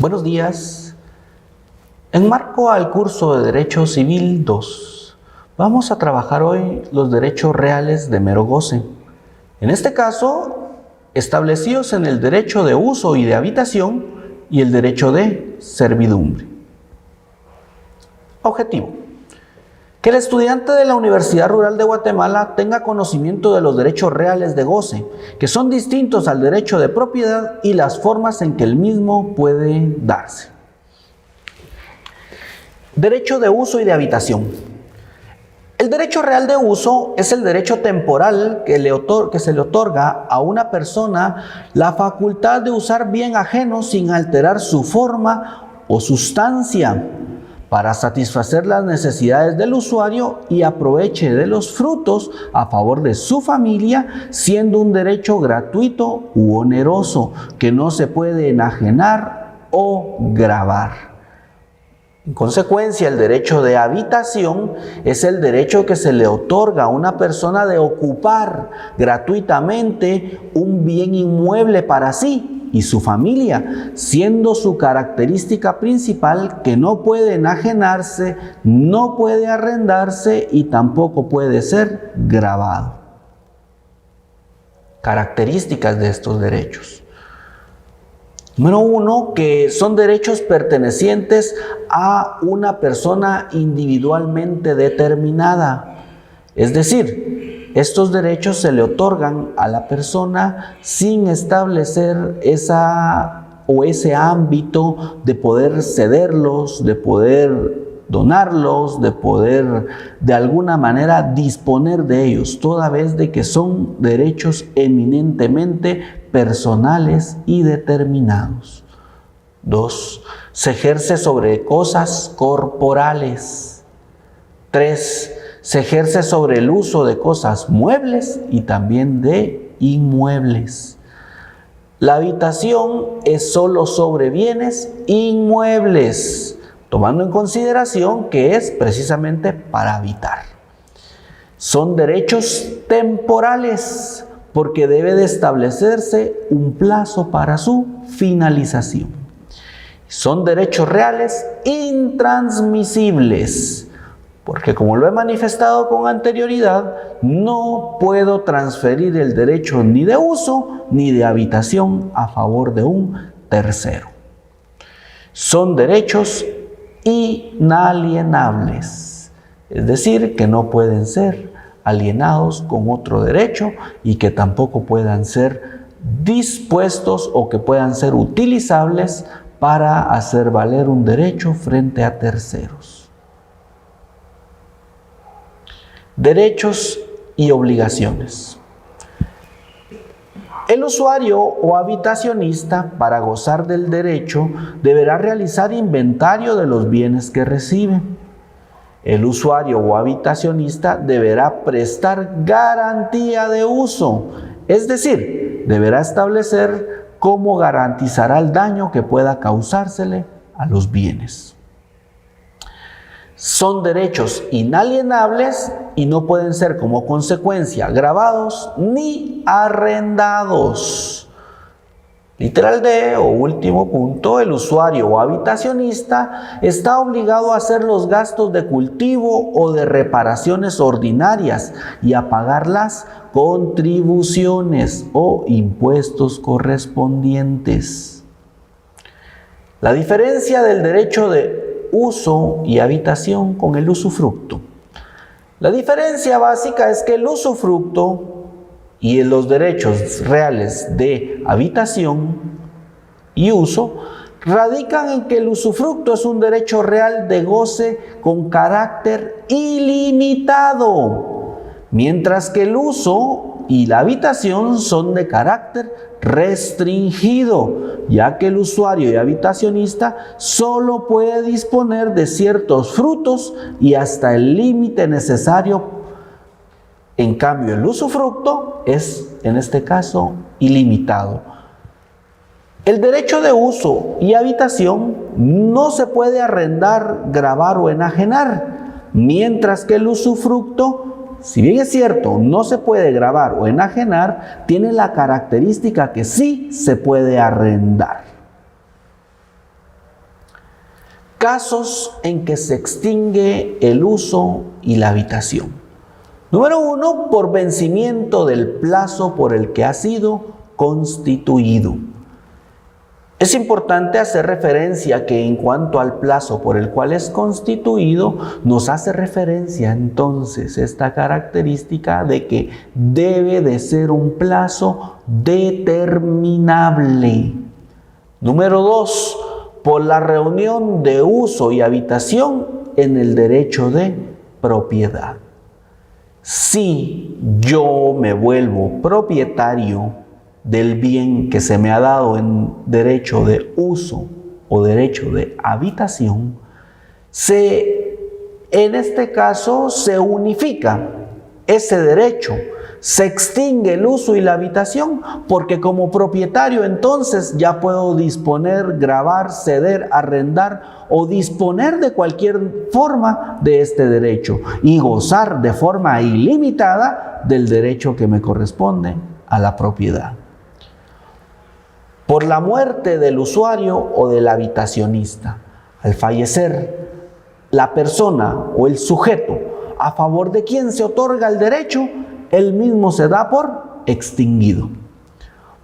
Buenos días. En marco al curso de Derecho Civil 2, vamos a trabajar hoy los derechos reales de mero goce. En este caso, establecidos en el derecho de uso y de habitación y el derecho de servidumbre. Objetivo: que el estudiante de la Universidad Rural de Guatemala tenga conocimiento de los derechos reales de goce, que son distintos al derecho de propiedad y las formas en que el mismo puede darse. Derecho de uso y de habitación. El derecho real de uso es el derecho temporal que se le otorga a una persona la facultad de usar bien ajeno sin alterar su forma o sustancia, para satisfacer las necesidades del usuario y aproveche de los frutos a favor de su familia, siendo un derecho gratuito u oneroso que no se puede enajenar o gravar. En consecuencia, el derecho de habitación es el derecho que se le otorga a una persona de ocupar gratuitamente un bien inmueble para sí y su familia, siendo su característica principal que no puede enajenarse, no puede arrendarse y tampoco puede ser gravado. Características de estos derechos. Número 1, que son derechos pertenecientes a una persona individualmente determinada. Es decir, estos derechos se le otorgan a la persona sin establecer ese ámbito de poder cederlos, de poder donarlos, de poder de alguna manera disponer de ellos, toda vez de que son derechos eminentemente personales y determinados. 2. Se ejerce sobre cosas corporales. 3. Se ejerce sobre el uso de cosas muebles y también de inmuebles. La habitación es solo sobre bienes inmuebles, tomando en consideración que es precisamente para habitar. Son derechos temporales, porque debe de establecerse un plazo para su finalización. Son derechos reales intransmisibles, porque como lo he manifestado con anterioridad, no puedo transferir el derecho ni de uso ni de habitación a favor de un tercero. Son derechos inalienables, es decir, que no pueden ser alienados con otro derecho y que tampoco puedan ser dispuestos o que puedan ser utilizables para hacer valer un derecho frente a terceros. Derechos y obligaciones. El usuario o habitacionista, para gozar del derecho, deberá realizar inventario de los bienes que recibe. El usuario o habitacionista deberá prestar garantía de uso, es decir, deberá establecer cómo garantizará el daño que pueda causársele a los bienes. Son derechos inalienables y no pueden ser como consecuencia gravados ni arrendados. Literal D o último punto, el usuario o habitacionista está obligado a hacer los gastos de cultivo o de reparaciones ordinarias y a pagar las contribuciones o impuestos correspondientes. La diferencia del derecho de uso y habitación con el usufructo. La diferencia básica es que el usufructo y en los derechos reales de habitación y uso radican en que el usufructo es un derecho real de goce con carácter ilimitado, mientras que el uso y la habitación son de carácter restringido, ya que el usuario y habitacionista solo puede disponer de ciertos frutos y hasta el límite necesario. En cambio, el usufructo es, en este caso, ilimitado. El derecho de uso y habitación no se puede arrendar, gravar o enajenar, mientras que el usufructo, si bien es cierto, no se puede gravar o enajenar, tiene la característica que sí se puede arrendar. Casos en que se extingue el uso y la habitación. Número 1, por vencimiento del plazo por el que ha sido constituido. Es importante hacer referencia que en cuanto al plazo por el cual es constituido, nos hace referencia entonces esta característica de que debe de ser un plazo determinable. Número 2, por la reunión de uso y habitación en el derecho de propiedad. Si yo me vuelvo propietario del bien que se me ha dado en derecho de uso o derecho de habitación, en este caso se unifica ese derecho, se extingue el uso y la habitación, porque como propietario entonces ya puedo disponer, gravar, ceder, arrendar o disponer de cualquier forma de este derecho y gozar de forma ilimitada del derecho que me corresponde a la propiedad. Por la muerte del usuario o del habitacionista, al fallecer la persona o el sujeto a favor de quien se otorga el derecho, él mismo se da por extinguido.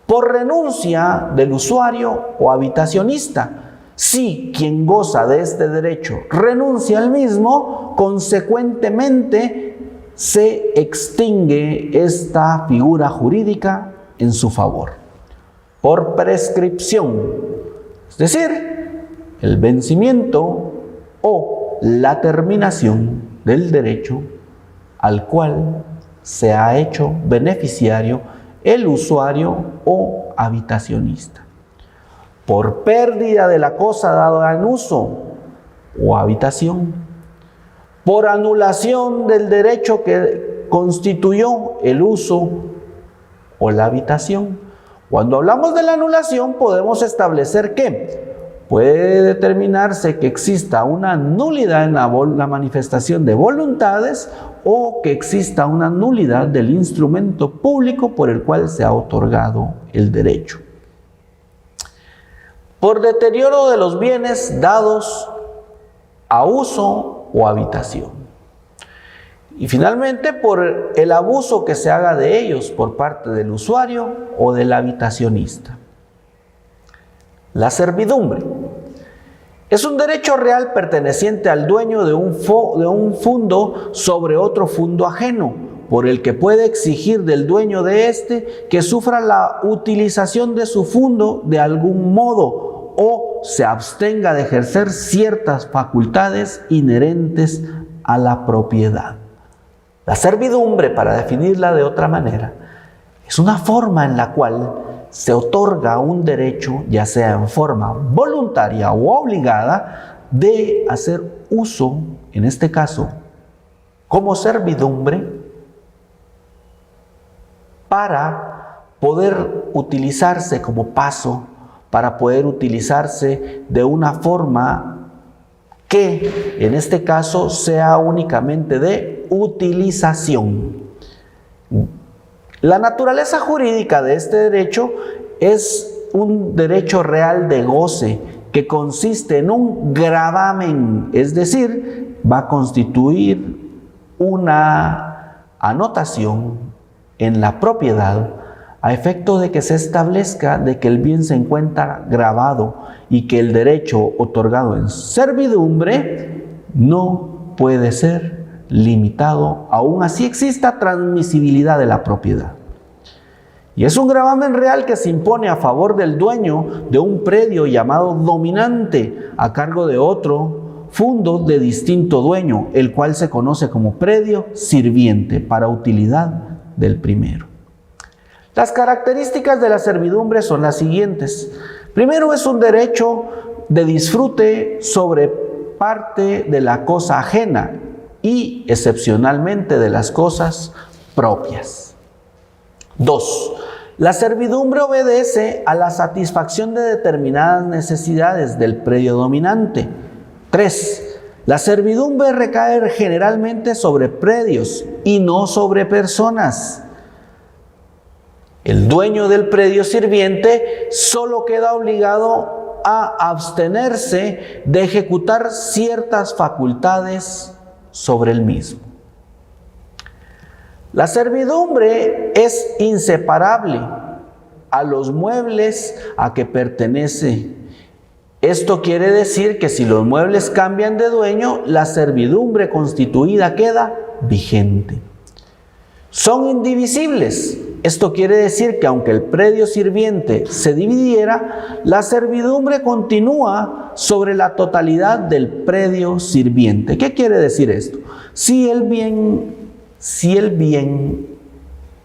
Por renuncia del usuario o habitacionista, si quien goza de este derecho renuncia al mismo, consecuentemente se extingue esta figura jurídica en su favor. Por prescripción, es decir, el vencimiento o la terminación del derecho al cual se ha hecho beneficiario el usuario o habitacionista. Por pérdida de la cosa dada en uso o habitación. Por anulación del derecho que constituyó el uso o la habitación. Cuando hablamos de la anulación, podemos establecer que puede determinarse que exista una nulidad en la manifestación de voluntades o que exista una nulidad del instrumento público por el cual se ha otorgado el derecho. Por deterioro de los bienes dados a uso o habitación. Y finalmente, por el abuso que se haga de ellos por parte del usuario o del habitacionista. La servidumbre es un derecho real perteneciente al dueño de un fundo sobre otro fundo ajeno, por el que puede exigir del dueño de éste que sufra la utilización de su fundo de algún modo o se abstenga de ejercer ciertas facultades inherentes a la propiedad. La servidumbre, para definirla de otra manera, es una forma en la cual se otorga un derecho, ya sea en forma voluntaria o obligada, de hacer uso, en este caso, como servidumbre, para poder utilizarse como paso, para poder utilizarse de una forma que, en este caso, sea únicamente de utilización. La naturaleza jurídica de este derecho es un derecho real de goce que consiste en un gravamen, es decir, va a constituir una anotación en la propiedad a efecto de que se establezca de que el bien se encuentra gravado y que el derecho otorgado en servidumbre no puede ser limitado, aún así exista transmisibilidad de la propiedad. Y es un gravamen real que se impone a favor del dueño de un predio llamado dominante a cargo de otro fundo de distinto dueño, el cual se conoce como predio sirviente para utilidad del primero. Las características de la servidumbre son las siguientes. Primero, es un derecho de disfrute sobre parte de la cosa ajena y excepcionalmente de las cosas propias. 2. La servidumbre obedece a la satisfacción de determinadas necesidades del predio dominante. 3. La servidumbre recae generalmente sobre predios y no sobre personas. El dueño del predio sirviente solo queda obligado a abstenerse de ejecutar ciertas facultades sobre el mismo. La servidumbre es inseparable a los muebles a que pertenece. Esto quiere decir que si los muebles cambian de dueño, la servidumbre constituida queda vigente. Son indivisibles. Esto quiere decir que aunque el predio sirviente se dividiera, la servidumbre continúa sobre la totalidad del predio sirviente. ¿Qué quiere decir esto? Si el bien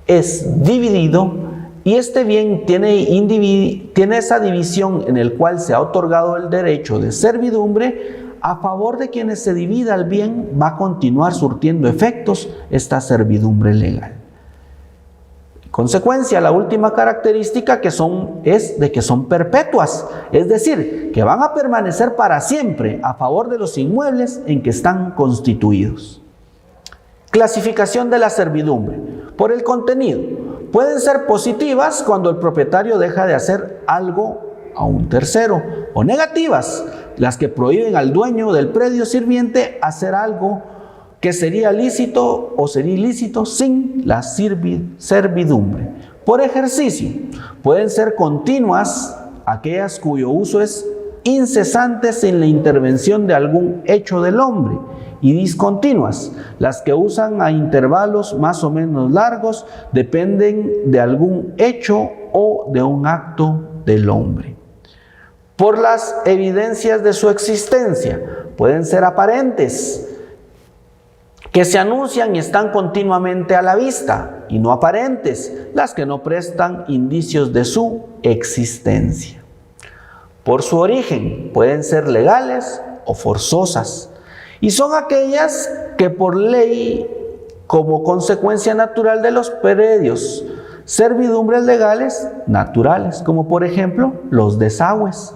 es dividido y este bien tiene esa división en el cual se ha otorgado el derecho de servidumbre, a favor de quienes se divida el bien va a continuar surtiendo efectos esta servidumbre legal. Consecuencia, la última característica es de que son perpetuas, es decir, que van a permanecer para siempre a favor de los inmuebles en que están constituidos. Clasificación de la servidumbre. Por el contenido, pueden ser positivas cuando el propietario deja de hacer algo a un tercero, o negativas, las que prohíben al dueño del predio sirviente hacer algo que sería lícito o sería ilícito sin la servidumbre. Por ejercicio, pueden ser continuas aquellas cuyo uso es incesante sin la intervención de algún hecho del hombre, y discontinuas, las que usan a intervalos más o menos largos, dependen de algún hecho o de un acto del hombre. Por las evidencias de su existencia, pueden ser aparentes, que se anuncian y están continuamente a la vista, y no aparentes, las que no prestan indicios de su existencia. Por su origen, pueden ser legales o forzosas, y son aquellas que por ley, como consecuencia natural de los predios, servidumbres legales naturales, como por ejemplo los desagües.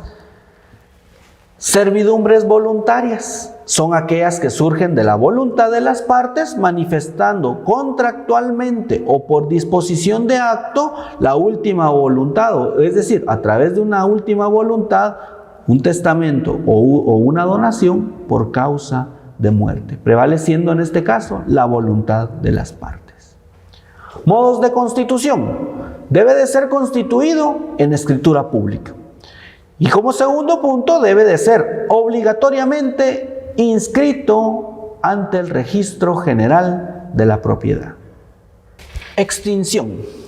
Servidumbres voluntarias son aquellas que surgen de la voluntad de las partes, manifestando contractualmente o por disposición de acto la última voluntad, es decir, a través de una última voluntad, un testamento o una donación por causa de muerte, prevaleciendo en este caso la voluntad de las partes. Modos de constitución. Debe de ser constituido en escritura pública. Y como segundo punto, debe de ser obligatoriamente inscrito ante el Registro General de la Propiedad. Extinción.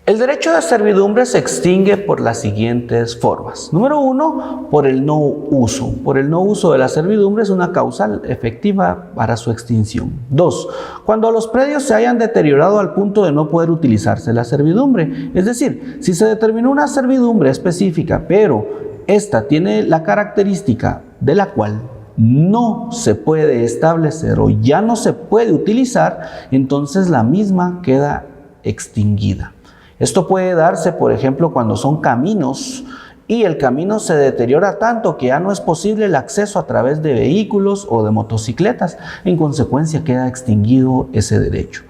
El derecho de servidumbre se extingue por las siguientes formas. Número 1, por el no uso. Por el no uso de la servidumbre es una causa efectiva para su extinción. 2, cuando los predios se hayan deteriorado al punto de no poder utilizarse la servidumbre. Es decir, si se determinó una servidumbre específica, pero esta tiene la característica de la cual no se puede establecer o ya no se puede utilizar, entonces la misma queda extinguida. Esto puede darse, por ejemplo, cuando son caminos y el camino se deteriora tanto que ya no es posible el acceso a través de vehículos o de motocicletas. En consecuencia, queda extinguido ese derecho.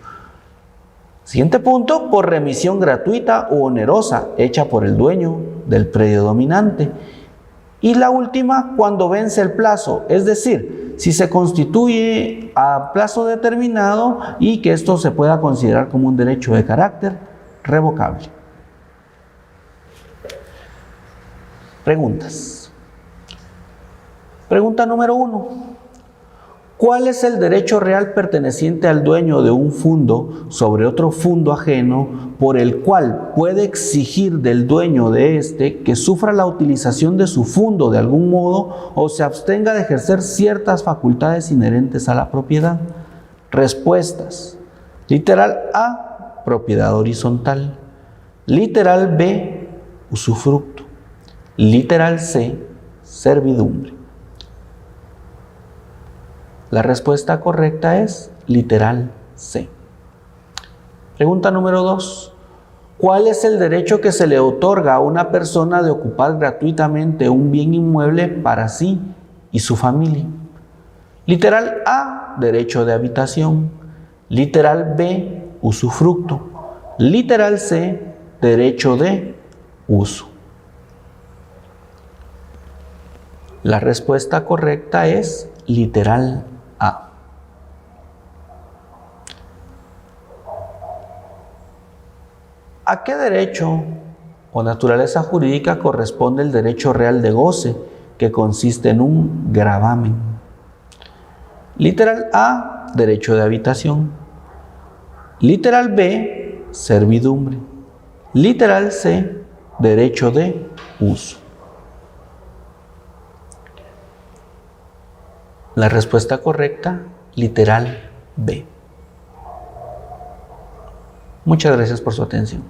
Siguiente punto, por remisión gratuita u onerosa hecha por el dueño del predio dominante. Y la última, cuando vence el plazo, es decir, si se constituye a plazo determinado y que esto se pueda considerar como un derecho de carácter revocable. Preguntas. Pregunta número 1. ¿Cuál es el derecho real perteneciente al dueño de un fundo sobre otro fundo ajeno por el cual puede exigir del dueño de este que sufra la utilización de su fundo de algún modo o se abstenga de ejercer ciertas facultades inherentes a la propiedad? Respuestas. Literal A, propiedad horizontal. Literal B, usufructo. Literal C, servidumbre. La respuesta correcta es literal C. Pregunta número 2. ¿Cuál es el derecho que se le otorga a una persona de ocupar gratuitamente un bien inmueble para sí y su familia? Literal A, derecho de habitación. Literal B, usufructo. Literal C, derecho de uso. La respuesta correcta es literal A. ¿A qué derecho o naturaleza jurídica corresponde el derecho real de goce, que consiste en un gravamen? Literal A, derecho de habitación. Literal B, servidumbre. Literal C, derecho de uso. La respuesta correcta, literal B. Muchas gracias por su atención.